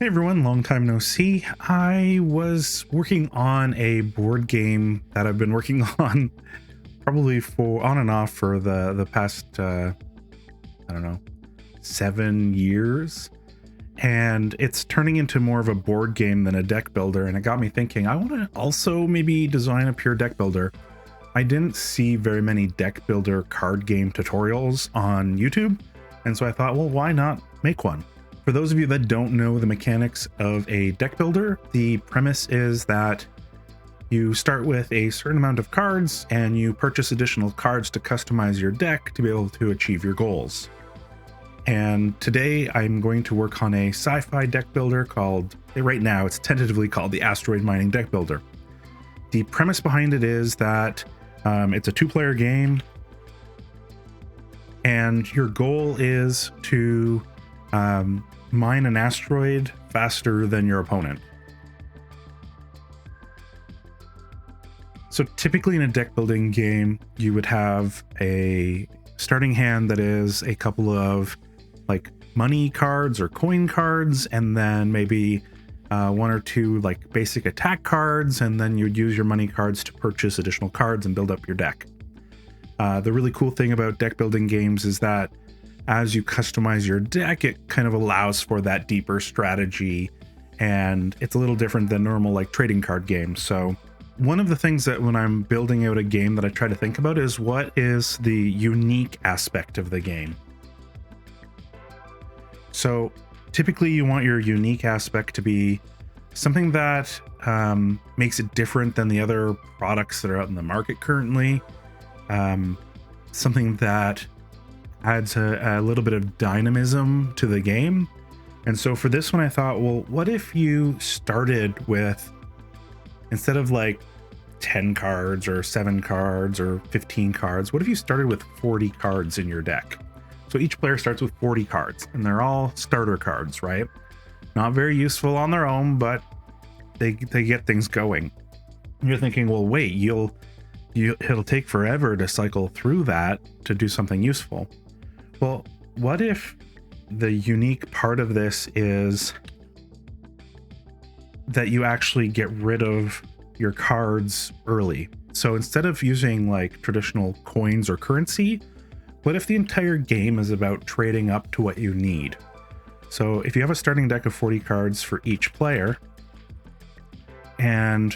Hey everyone, long time no see. I was working on a board game that I've been working on probably for on and off for the past I don't know, 7 years, and it's turning into more of a board game than a deck builder, and it got me thinking I want to also maybe design a pure deck builder. I didn't see very many deck builder card game tutorials on YouTube, and so I thought, well, why not make one? For those of you that don't know the mechanics of a deck builder, the premise is that you start with a certain amount of cards and you purchase additional cards to customize your deck to be able to achieve your goals. And today I'm going to work on a sci-fi deck builder called, right now it's tentatively called the Asteroid Mining Deck Builder. The premise behind it is that it's a 2-player game, and your goal is to mine an asteroid faster than your opponent. So typically in a deck building game, you would have a starting hand that is a couple of like money cards or coin cards, and then maybe 1 or 2 like basic attack cards, and then you'd use your money cards to purchase additional cards and build up your deck. The really cool thing about deck building games is that as you customize your deck, it kind of allows for that deeper strategy, and it's a little different than normal like trading card games. So one of the things that when I'm building out a game that I try to think about is what is the unique aspect of the game. So typically you want your unique aspect to be something that makes it different than the other products that are out in the market currently, something that adds a little bit of dynamism to the game. And so for this one I thought, well, what if you started with, instead of like 10 cards or 7 cards or 15 cards, what if you started with 40 cards in your deck? So each player starts with 40 cards, and they're all starter cards, right? Not very useful on their own, but they get things going. And you're thinking, well, wait, it'll take forever to cycle through that to do something useful. Well, what if the unique part of this is that you actually get rid of your cards early? So instead of using like traditional coins or currency, what if the entire game is about trading up to what you need? So if you have a starting deck of 40 cards for each player, and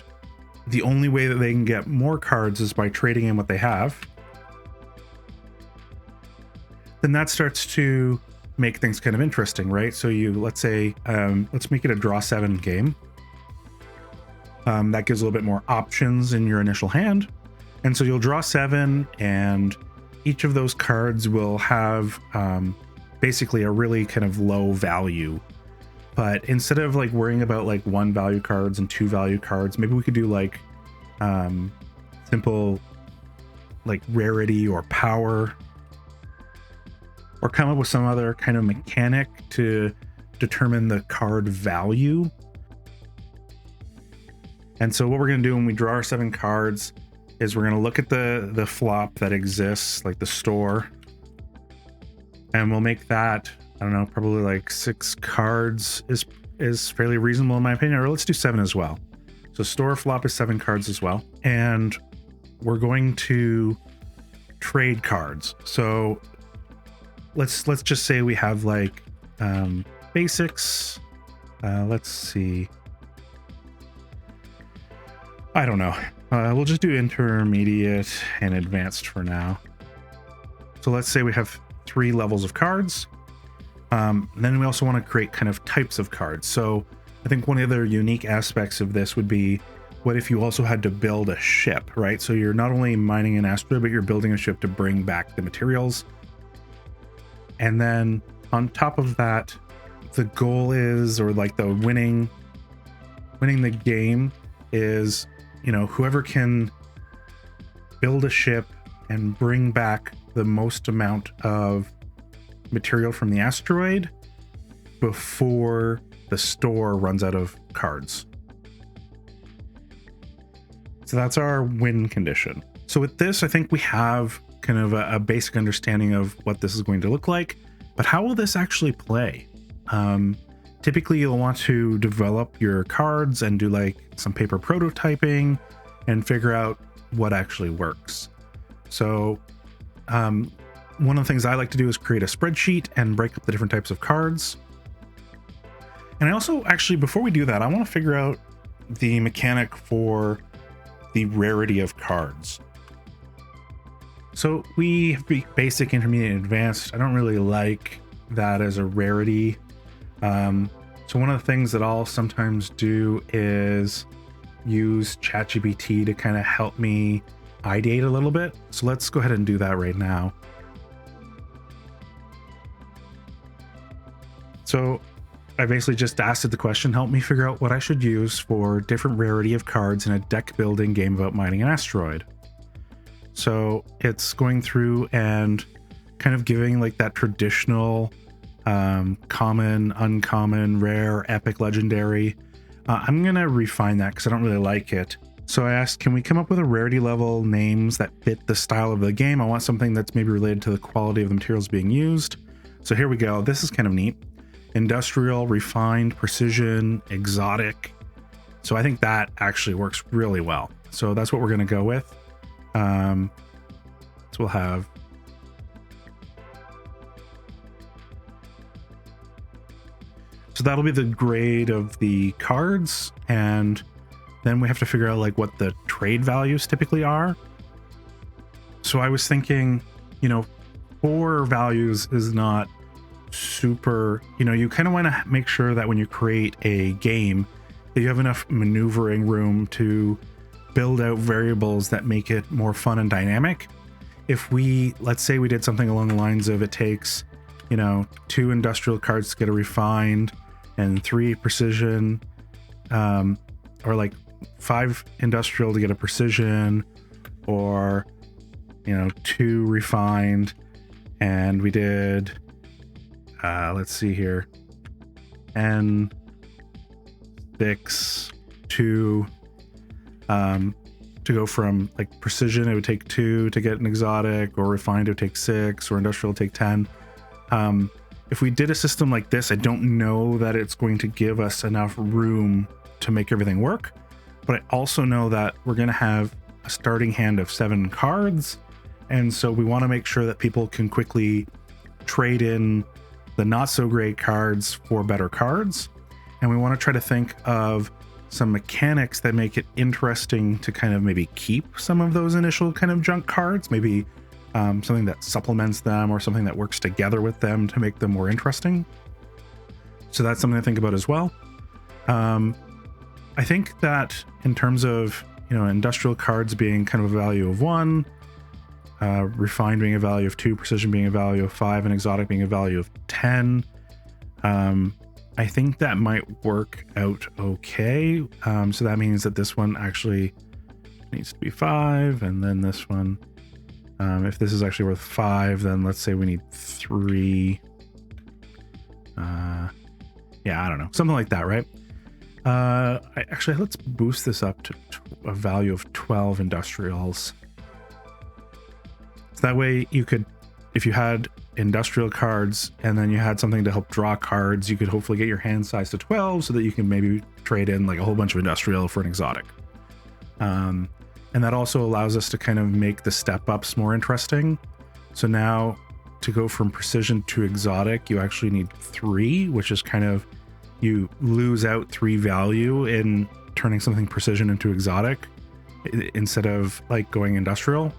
the only way that they can get more cards is by trading in what they have, then that starts to make things kind of interesting, right? So let's say, let's make it a draw 7 game. That gives a little bit more options in your initial hand. And so you'll draw 7, and each of those cards will have basically a really kind of low value. But instead of like worrying about like 1 value cards and 2 value cards, maybe we could do like simple like rarity or power, or come up with some other kind of mechanic to determine the card value. And so what we're going to do when we draw our 7 cards is we're going to look at the flop that exists, like the store, and we'll make that, I don't know, probably like 6 cards is fairly reasonable in my opinion, or let's do 7 as well. So store flop is 7 cards as well, and we're going to trade cards. So let's just say we have like basics. Let's see. I don't know. We'll just do intermediate and advanced for now. So let's say we have 3 levels of cards. Then we also want to create kind of types of cards. So I think one of the other unique aspects of this would be, what if you also had to build a ship, right? So you're not only mining an asteroid, but you're building a ship to bring back the materials. And then on top of that, the goal is, or like the winning the game is, you know, whoever can build a ship and bring back the most amount of material from the asteroid before the store runs out of cards. So that's our win condition. So with this, I think we have kind of a basic understanding of what this is going to look like, but how will this actually play? typically you'll want to develop your cards and do like some paper prototyping and figure out what actually works. So one of the things I like to do is create a spreadsheet and break up the different types of cards. And I also actually, before we do that, I want to figure out the mechanic for the rarity of cards. So we have basic, intermediate, and advanced. I don't really like that as a rarity. So one of the things that I'll sometimes do is use ChatGPT to kind of help me ideate a little bit. So let's go ahead and do that right now. So I basically just asked it the question, help me figure out what I should use for different rarity of cards in a deck building game about mining an asteroid. So it's going through and kind of giving like that traditional common, uncommon, rare, epic, legendary. I'm going to refine that because I don't really like it. So I asked, can we come up with a rarity level names that fit the style of the game? I want something that's maybe related to the quality of the materials being used. So here we go. This is kind of neat. Industrial, refined, precision, exotic. So I think that actually works really well. So that's what we're going to go with. So we'll have so that'll be the grade of the cards, and then we have to figure out like what the trade values typically are. So I was thinking, 4 values is not super, you kind of want to make sure that when you create a game that you have enough maneuvering room to build out variables that make it more fun and dynamic. If let's say we did something along the lines of it takes, 2 industrial cards to get a refined and 3 precision, or like 5 industrial to get a precision, or 2 refined, and we did let's see here, and 6, 2, to go from like precision, it would take 2 to get an exotic, or refined, it would take 6, or industrial would take 10. If we did a system like this, I don't know that it's going to give us enough room to make everything work, but I also know that we're going to have a starting hand of 7 cards, and so we want to make sure that people can quickly trade in the not so great cards for better cards, and we want to try to think of some mechanics that make it interesting to kind of maybe keep some of those initial kind of junk cards, maybe something that supplements them or something that works together with them to make them more interesting. So that's something to think about as well. I think that in terms of, industrial cards being kind of a value of 1, refined being a value of 2, precision being a value of 5, and exotic being a value of 10, I think that might work out okay. So that means that this one actually needs to be 5, and then this one, if this is actually worth 5, then let's say we need 3. Yeah, I don't know, something like that, right? Let's boost this up to a value of 12 industrials. So that way you could, if you had industrial cards and then you had something to help draw cards, you could hopefully get your hand size to 12 so that you can maybe trade in like a whole bunch of industrial for an exotic. And that also allows us to kind of make the step ups more interesting. So now to go from precision to exotic, you actually need 3, which is kind of, you lose out 3 value in turning something precision into exotic instead of like going industrial.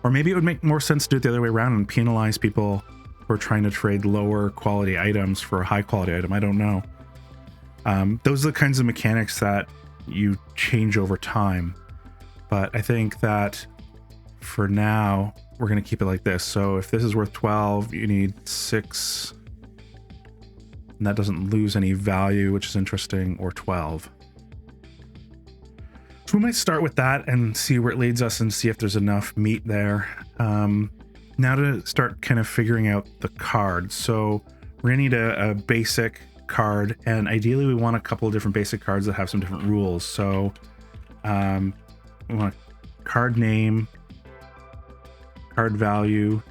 Or maybe it would make more sense to do it the other way around and penalize people who are trying to trade lower quality items for a high quality item. I don't know. Those are the kinds of mechanics that you change over time. But I think that for now, we're going to keep it like this. So if this is worth 12, you need 6. And that doesn't lose any value, which is interesting, or 12. So we might start with that and see where it leads us and see if there's enough meat there. Now to start kind of figuring out the cards. So we're going to need a basic card, and ideally we want a couple of different basic cards that have some different rules. So we want card name, card value,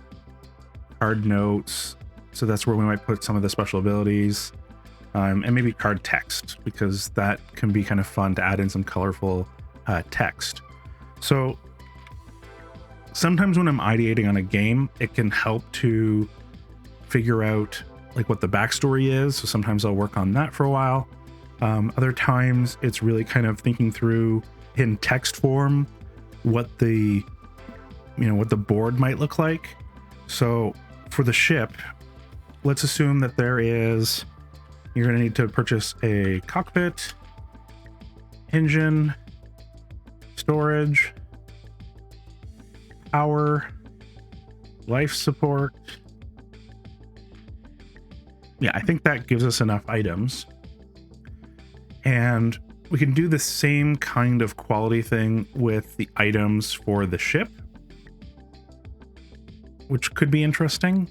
card notes. So that's where we might put some of the special abilities. and maybe card text, because that can be kind of fun to add in some colorful text. So sometimes when I'm ideating on a game, it can help to figure out like what the backstory is. So sometimes I'll work on that for a while. Other times it's really kind of thinking through in text form what the board might look like. So for the ship, let's assume that you're going to need to purchase a cockpit, engine, storage, power, life support. Yeah, I think that gives us enough items. And we can do the same kind of quality thing with the items for the ship, which could be interesting.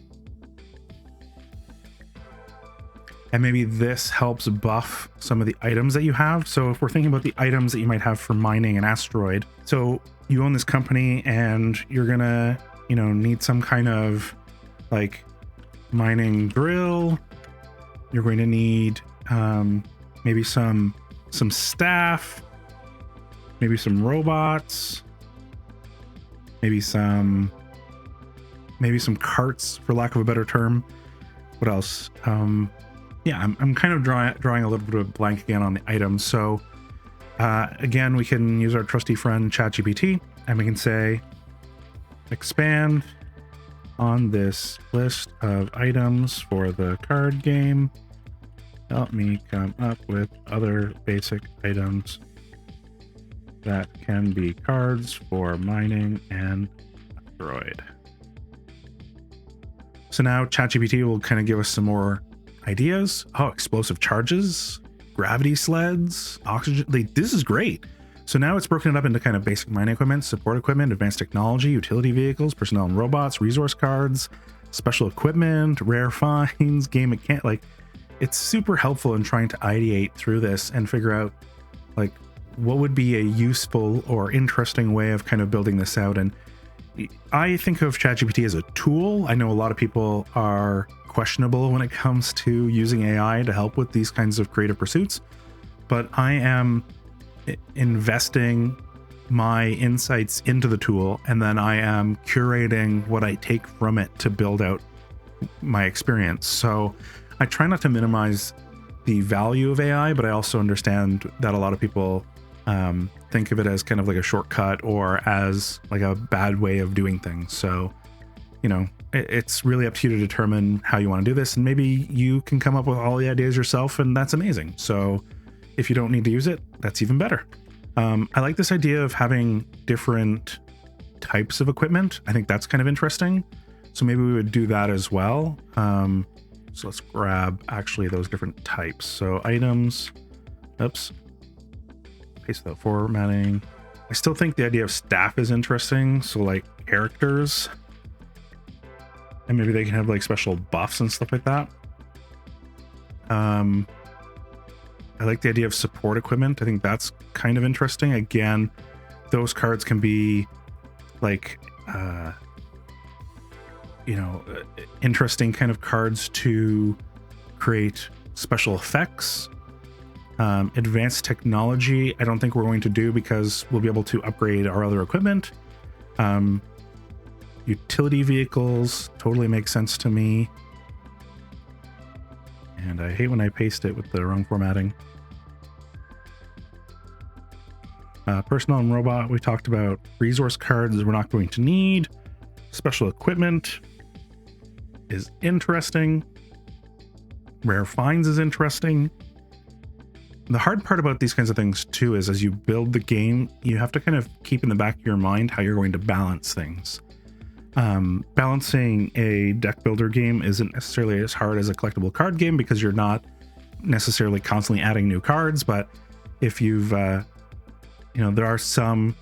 And maybe this helps buff some of the items that you have. So if we're thinking about the items that you might have for mining an asteroid, so you own this company and you're gonna, need some kind of like mining drill. You're going to need maybe some staff, maybe some robots, maybe some carts, for lack of a better term. What else? Yeah, I'm kind of drawing a little bit of a blank again on the items. So again, we can use our trusty friend ChatGPT, and we can say, expand on this list of items for the card game. Help me come up with other basic items that can be cards for mining an asteroid. So now ChatGPT will kind of give us some more ideas. Oh, explosive charges, gravity sleds, oxygen. This is great. So now it's broken it up into kind of basic mining equipment, support equipment, advanced technology, utility vehicles, personnel and robots, resource cards, special equipment, rare finds, game mechanic. Like, it's super helpful in trying to ideate through this and figure out like what would be a useful or interesting way of kind of building this out. And I think of ChatGPT as a tool. I know a lot of people are questionable when it comes to using AI to help with these kinds of creative pursuits, but I am investing my insights into the tool, and then I am curating what I take from it to build out my experience. So I try not to minimize the value of AI, but I also understand that a lot of people think of it as kind of like a shortcut or as like a bad way of doing things. So, it's really up to you to determine how you want to do this, and maybe you can come up with all the ideas yourself, and that's amazing. So if you don't need to use it, that's even better. I like this idea of having different types of equipment. I think that's kind of interesting. So maybe we would do that as well. So let's grab actually those different types. So items, oops, paste without formatting. I still think the idea of staff is interesting. So like characters, and maybe they can have like special buffs and stuff like that. I like the idea of support equipment. I think that's kind of interesting. Again, those cards can be like, interesting kind of cards to create special effects. Advanced technology, I don't think we're going to do because we'll be able to upgrade our other equipment. Utility vehicles totally makes sense to me. And I hate when I paste it with the wrong formatting. Personnel and robot, we talked about. Resource cards we're not going to need. Special equipment is interesting. Rare finds is interesting. The hard part about these kinds of things too is as you build the game, you have to kind of keep in the back of your mind how you're going to balance things. Balancing a deck builder game isn't necessarily as hard as a collectible card game because you're not necessarily constantly adding new cards. But if you've, there are some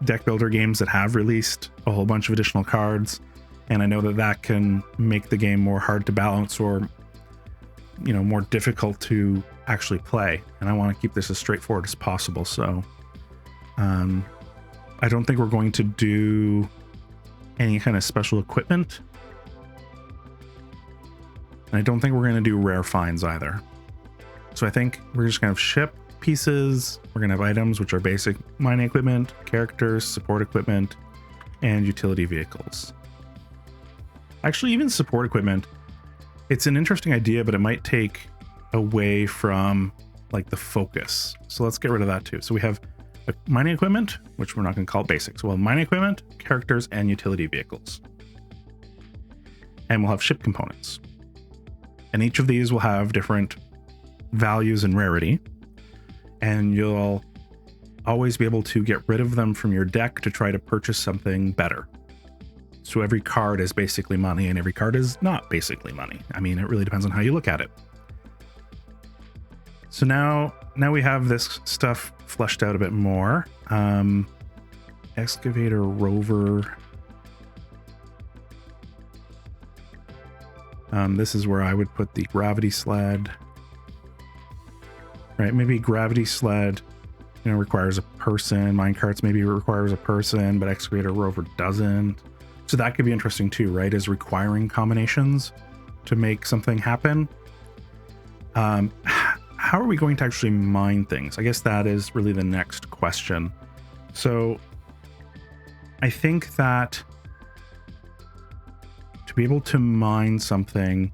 deck builder games that have released a whole bunch of additional cards, and I know that can make the game more hard to balance or, more difficult to actually play. And I want to keep this as straightforward as possible. So, I don't think we're going to do any kind of special equipment. And I don't think we're going to do rare finds either. So I think we're just gonna have ship pieces, we're gonna have items, which are basic mining equipment, characters, support equipment, and utility vehicles. Actually, even support equipment, it's an interesting idea, but it might take away from like the focus. So let's get rid of that too. So we have mining equipment, which we're not going to call it basic. So we'll have mining equipment, characters, and utility vehicles. And we'll have ship components. And each of these will have different values and rarity. And you'll always be able to get rid of them from your deck to try to purchase something better. So every card is basically money and every card is not basically money. I mean, it really depends on how you look at it. So now we have this stuff fleshed out a bit more. Excavator, rover. This is where I would put the gravity sled. Right, maybe gravity sled, requires a person. Minecarts maybe requires a person, but excavator, rover doesn't. So that could be interesting too, right? Is requiring combinations to make something happen. How are we going to actually mine things? I guess that is really the next question. So I think that to be able to mine something,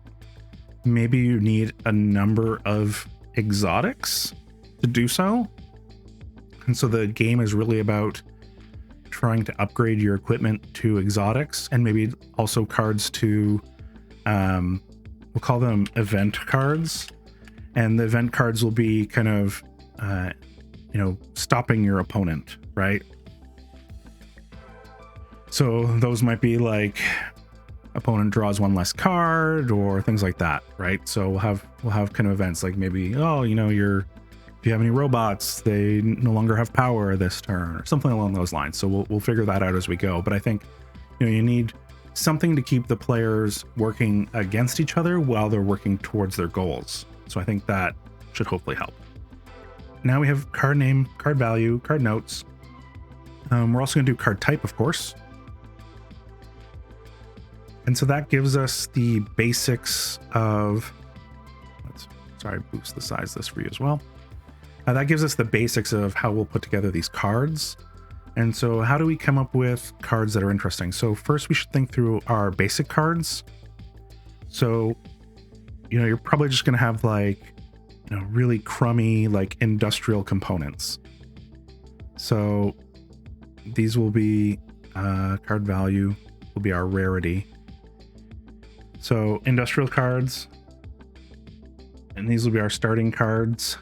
maybe you need a number of exotics to do so. And so the game is really about trying to upgrade your equipment to exotics, and maybe also cards to, we'll call them event cards. And the event cards will be kind of, stopping your opponent, right? So those might be like opponent draws one less card or things like that, right? So we'll have kind of events like maybe, if you have any robots, they no longer have power this turn, or something along those lines. So we'll figure that out as we go. But I think, you need something to keep the players working against each other while they're working towards their goals. So I think that should hopefully help. Now we have card name, card value, card notes. We're also going to do card type, of course. And so that gives us the basics of, boost the size of this for you as well. That gives us the basics of how we'll put together these cards. And so how do we come up with cards that are interesting? So first we should think through our basic cards. So, you're probably just going to have really crummy, industrial components. So these will be, card value will be our rarity. So industrial cards, and these will be our starting cards.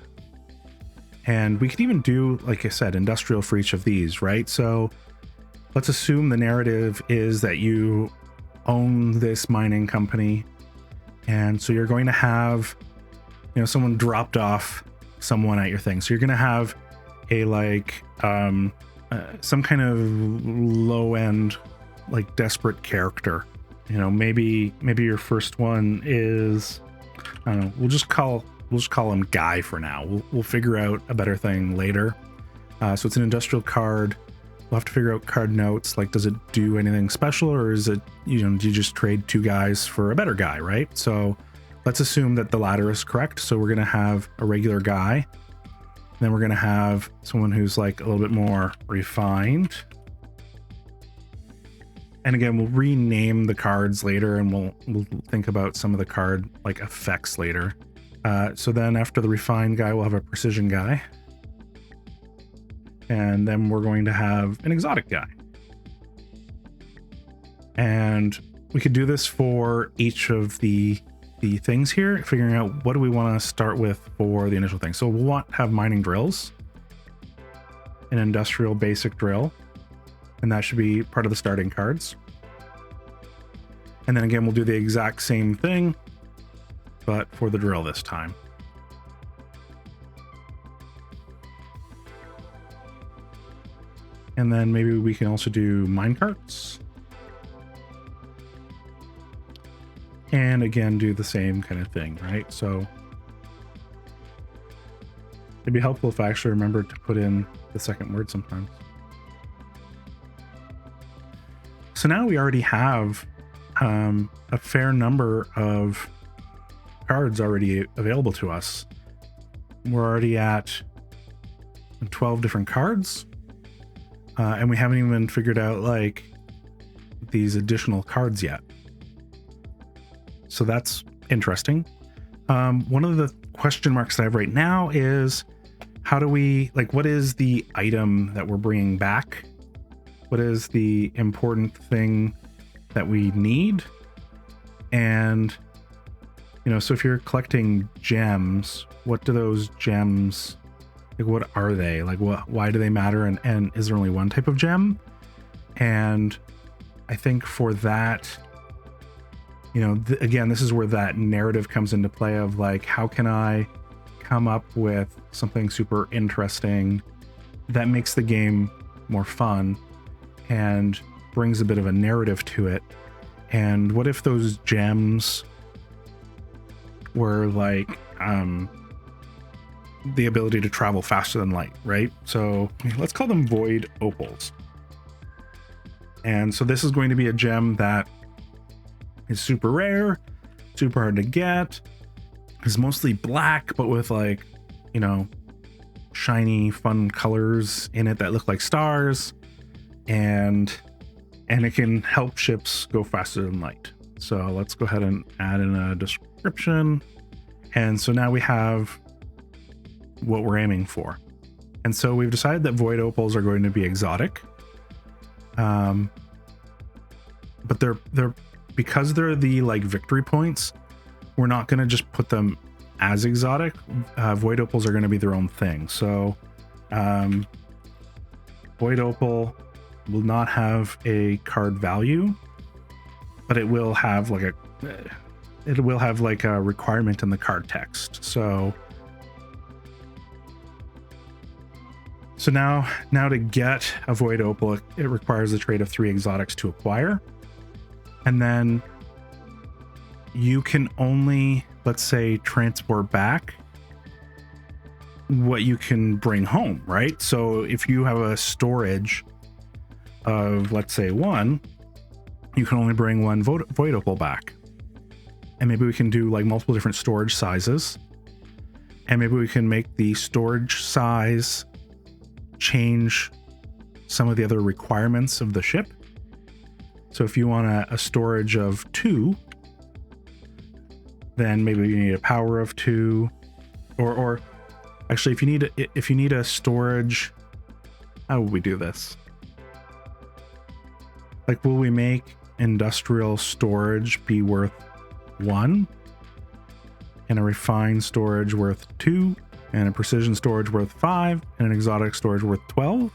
And we could even do, like I said, industrial for each of these, right? So let's assume the narrative is that you own this mining company. And so you're going to have, someone dropped off someone at your thing. So you're going to have a some kind of low end, desperate character. Maybe your first one is, I don't know, we'll just call him Guy for now. We'll figure out a better thing later. So it's an industrial card. We'll have to figure out card notes. Does it do anything special, or is it, do you just trade two guys for a better guy, right? So let's assume that the latter is correct. So we're going to have a regular guy. Then we're going to have someone who's a little bit more refined. And again, we'll rename the cards later, and we'll think about some of the card effects later. So then after the refined guy, we'll have a precision guy. And then we're going to have an exotic guy. And we could do this for each of the things here, figuring out what do we want to start with for the initial thing. So we'll have mining drills, an industrial basic drill, and that should be part of the starting cards. And then again, we'll do the exact same thing, but for the drill this time. And then maybe we can also do minecarts. And again, do the same kind of thing, right? So it'd be helpful if I actually remembered to put in the second word sometimes. So now we already have a fair number of cards already available to us. we're already at 12 different cards. And we haven't even figured out like these additional cards yet. So that's interesting. One of the question marks that I have right now is, how do we, like, what is the item that we're bringing back? What is the important thing that we need? And, you know, so if you're collecting gems, what do those gems, like, what are they? Like, why do they matter? And is there only one type of gem? And I think for that, you know, again, this is where that narrative comes into play of like, how can I come up with something super interesting that makes the game more fun and brings a bit of a narrative to it? And what if those gems were like the ability to travel faster than light, right? So let's call them void opals. And so this is going to be a gem that is super rare, super hard to get. It's mostly black, but with like, you know, shiny, fun colors in it that look like stars. And it can help ships go faster than light. So let's go ahead and add in a description. And so now we have what we're aiming for. And so we've decided that void opals are going to be exotic. But they're because they're the like victory points, we're not going to just put them as exotic. Void opals are going to be their own thing. So void opal will not have a card value, but it will have like a requirement in the card text. So now to get a void opal, it requires a trade of 3 exotics to acquire. And then you can only, let's say, transport back what you can bring home, right? So if you have a storage of, let's say, 1, you can only bring 1 void opal back. And maybe we can do like multiple different storage sizes. And maybe we can make the storage size change some of the other requirements of the ship. So if you want a storage of 2, then maybe you need a power of 2, or actually if you need a storage, how would we do this? Like, will we make industrial storage be worth 1, and a refined storage worth 2, and a precision storage worth 5, and an exotic storage worth 12?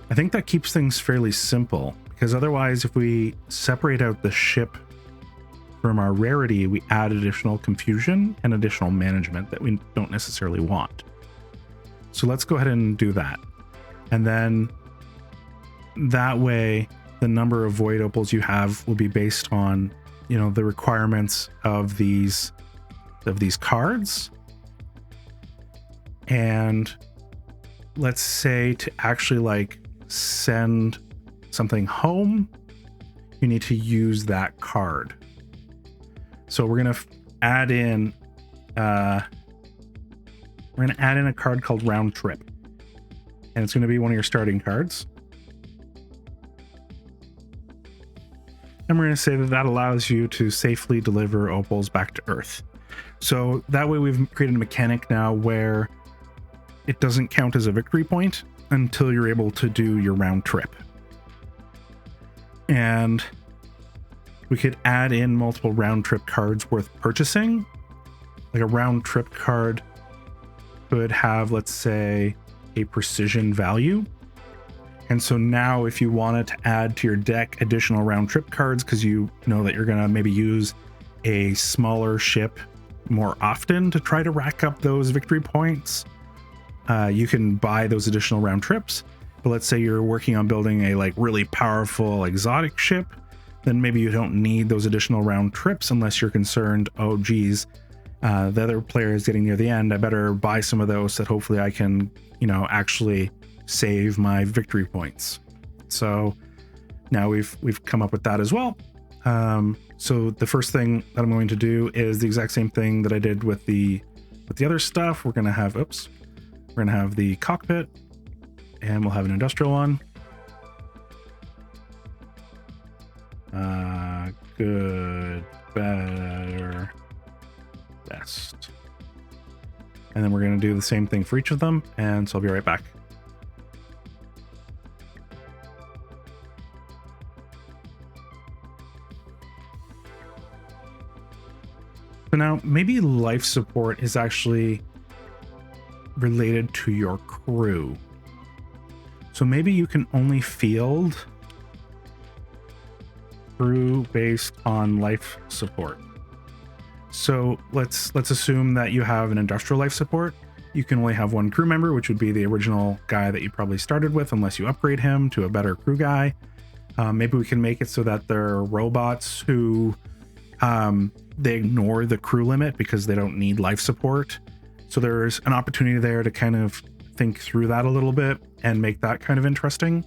I think that keeps things fairly simple, because otherwise if we separate out the ship from our rarity, we add additional confusion and additional management that we don't necessarily want. So let's go ahead and do that. And then that way the number of void opals you have will be based on, you know, the requirements of these cards. And let's say to actually like send something home, you need to use that card. So we're going to add in a card called Round Trip, and it's going to be one of your starting cards. And we're going to say that allows you to safely deliver opals back to Earth. So that way we've created a mechanic now where it doesn't count as a victory point until you're able to do your round trip. And we could add in multiple round trip cards worth purchasing. Like a round trip card could have, let's say, a precision value. And so now if you wanted to add to your deck additional round trip cards, because you know that you're going to maybe use a smaller ship more often to try to rack up those victory points, you can buy those additional round trips. But let's say you're working on building a like really powerful exotic ship, then maybe you don't need those additional round trips unless you're concerned, oh geez, the other player is getting near the end, I better buy some of those that hopefully I can, you know, actually save my victory points. So now we've come up with that as well. So the first thing that I'm going to do is the exact same thing that I did with the other stuff. We're going to have, we're going to have the cockpit, and we'll have an industrial one. Good, better, best. And then we're going to do the same thing for each of them. And so I'll be right back. So now maybe life support is actually related to your crew. So maybe you can only field crew based on life support. So let's assume that you have an industrial life support. You can only have one crew member, which would be the original guy that you probably started with, unless you upgrade him to a better crew guy. Maybe we can make it so that they're robots who they ignore the crew limit because they don't need life support. So there's an opportunity there to kind of think through that a little bit and make that kind of interesting.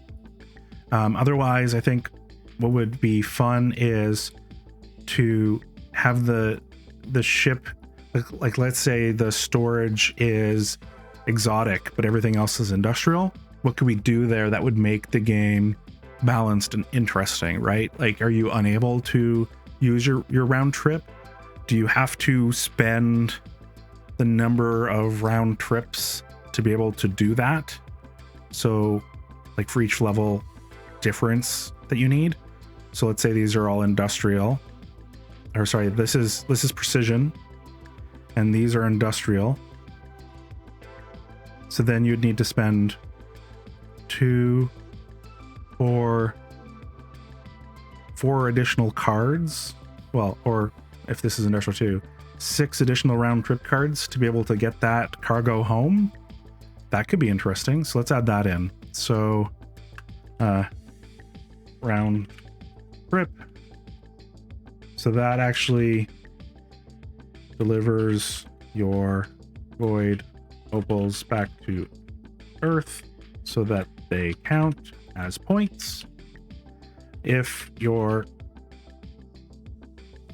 Otherwise, I think what would be fun is to have the ship, like let's say the storage is exotic, but everything else is industrial. What could we do there that would make the game balanced and interesting, right? Like, are you unable to use your round trip? Do you have to spend the number of round trips to be able to do that? So like for each level difference that you need. So let's say these are all industrial, or sorry, this is precision, and these are industrial. So then you'd need to spend 4 additional cards. Well, or if this is industrial too, 6 additional round trip cards to be able to get that cargo home. That could be interesting. So let's add that in. So round trip. So that actually delivers your void opals back to Earth so that they count as points. If you're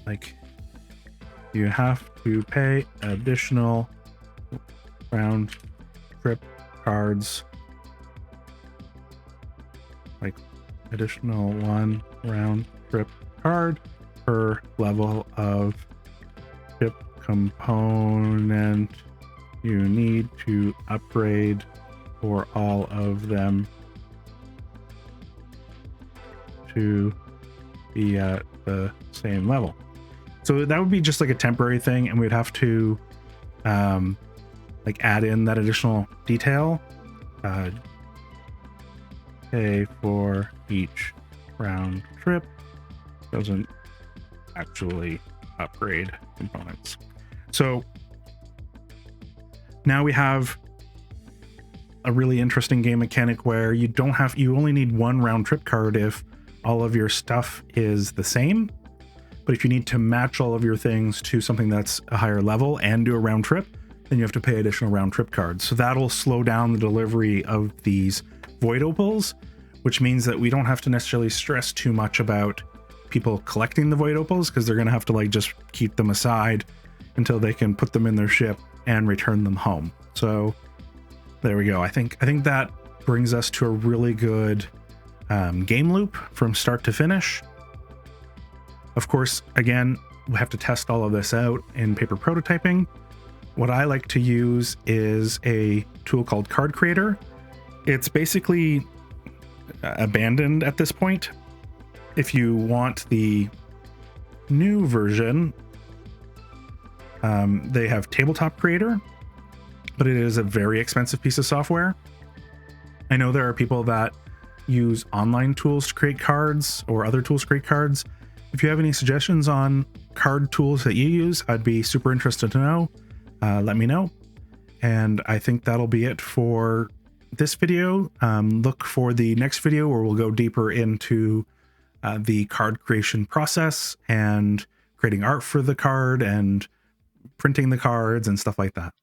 like, you have to pay additional round trip cards, like additional 1 round trip card per level of ship component you need to upgrade for all of them to be at the same level. So that would be just like a temporary thing, and we'd have to like add in that additional detail. Pay for each round trip. Doesn't actually upgrade components. So now we have a really interesting game mechanic where you only need 1 round trip card if all of your stuff is the same. But if you need to match all of your things to something that's a higher level and do a round trip, then you have to pay additional round trip cards. So that'll slow down the delivery of these void opals, which means that we don't have to necessarily stress too much about people collecting the void opals, because they're going to have to like just keep them aside until they can put them in their ship and return them home. So there we go. I think that brings us to a really good game loop from start to finish. Of course, again, we have to test all of this out in paper prototyping. What I like to use is a tool called Card Creator. It's basically abandoned at this point. If you want the new version, they have Tabletop Creator, but it is a very expensive piece of software. I know there are people that use online tools to create cards or other tools to create cards. If you have any suggestions on card tools that you use, I'd be super interested to know. Let me know. And I think that'll be it for this video. Look for the next video where we'll go deeper into the card creation process and creating art for the card and printing the cards and stuff like that.